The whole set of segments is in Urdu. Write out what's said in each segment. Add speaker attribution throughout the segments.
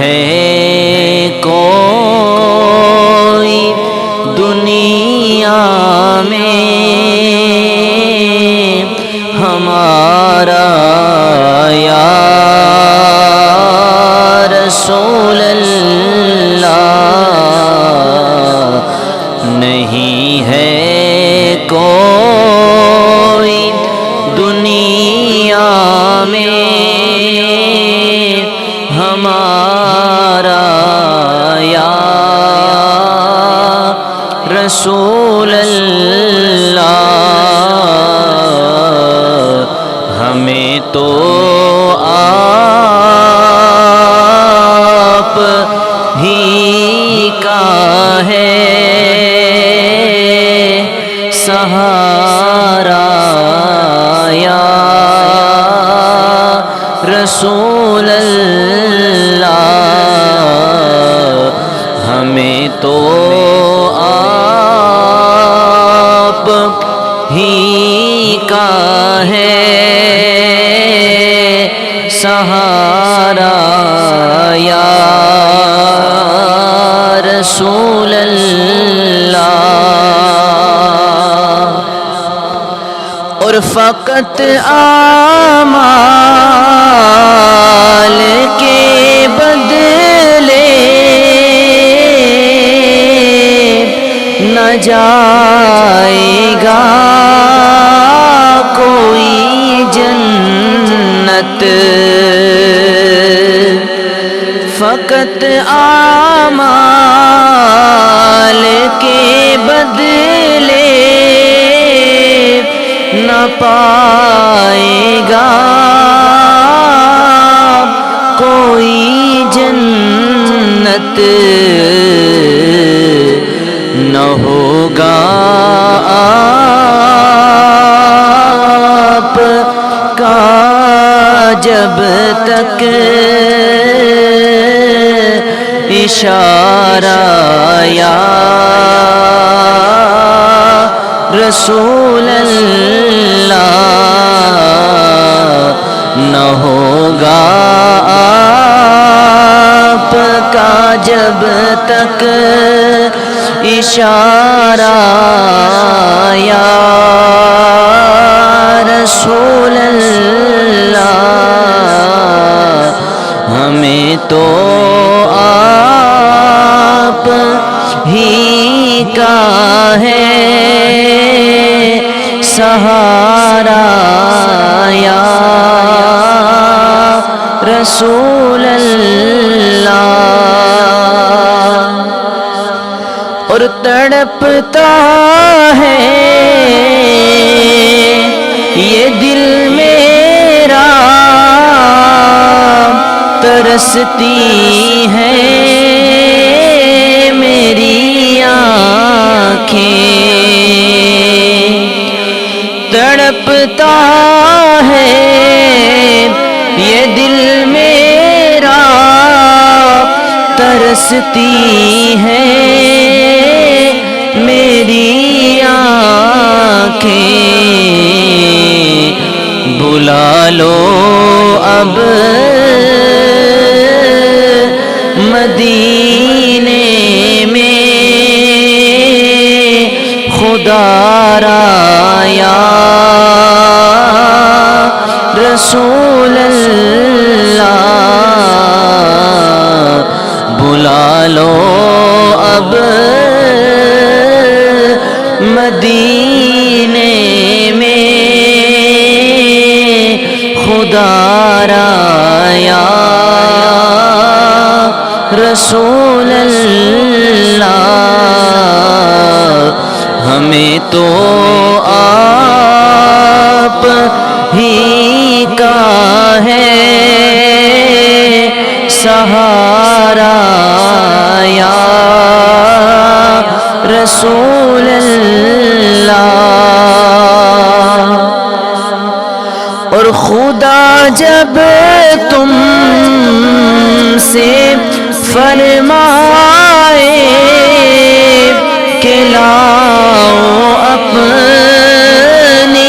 Speaker 1: ہے کوئی دنیا میں ہمارا یا رسول اللہ، نہیں ہے کوئی دنیا میں ہمارا یا رسول اللہ، ہمیں تو آپ ہی کا ہے سہارا یا رسول اللہ، ہمیں تو آپ ہی کا ہے سہارا یا رسول اللہ، اور فقط اعمال کے بدلے نہ جائے گا کوئی جنت، فقط اعمال کے بدلے نہ پائے گا کوئی جنت، نہ ہوگا آپ کا جب تک اشارہ یا رسول اللہ، نہ ہوگا آپ کا جب تک اشارہ یا رسول اللہ، ہمیں تو آپ ہی کا ہے سہارا یا رسول اللہ، اور تڑپتا ہے یہ دل میرا، ترستی ہے میری آنکھیں، تڑپتا ہے یہ دل میرا، ترستی ہے میری آنکھیں، بلا لو اب مدینے میں خدا را یا رسول اللہ، بلا لو اب مدینے میں خدا را یا رسول اللہ، ہمیں تو آپ ہی کا ہے سہارا یا رسول اللہ، اور خدا جب تم سے فرمائے کہ لاؤ اپنی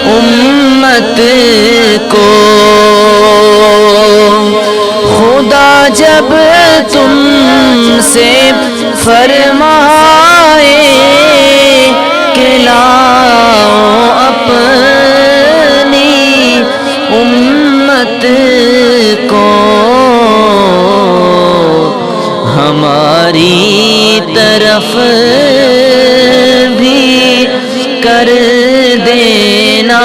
Speaker 1: امت کو، خدا جب تم سے فرمائے کہ لاؤ اپنی امت کو ہماری طرف بھی کر دینا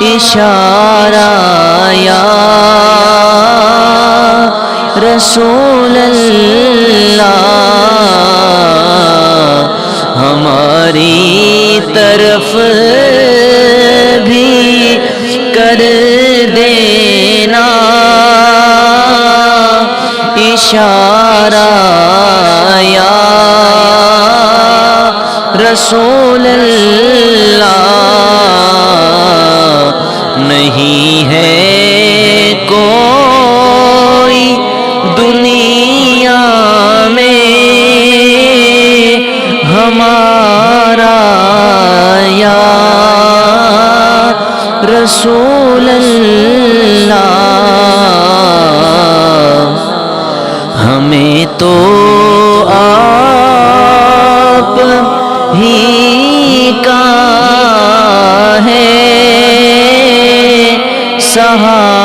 Speaker 1: اشارہ یا رسول اللہ، ہماری طرف بھی کر دینا اشارہ یا رسول اللہ۔ نہیں ہے کوئی دنیا میں ہمارا یا رسول اللہ، ہمیں تو آپ ہی کا ہے سہارا